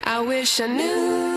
I wish I knew.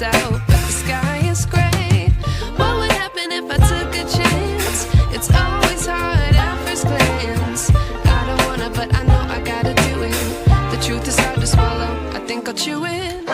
Out, but the sky is gray. What would happen if I took a chance? It's always hard at first glance. I don't wanna, but I know I gotta do it. The truth is hard to swallow, I think I'll chew it.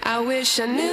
I wish I knew.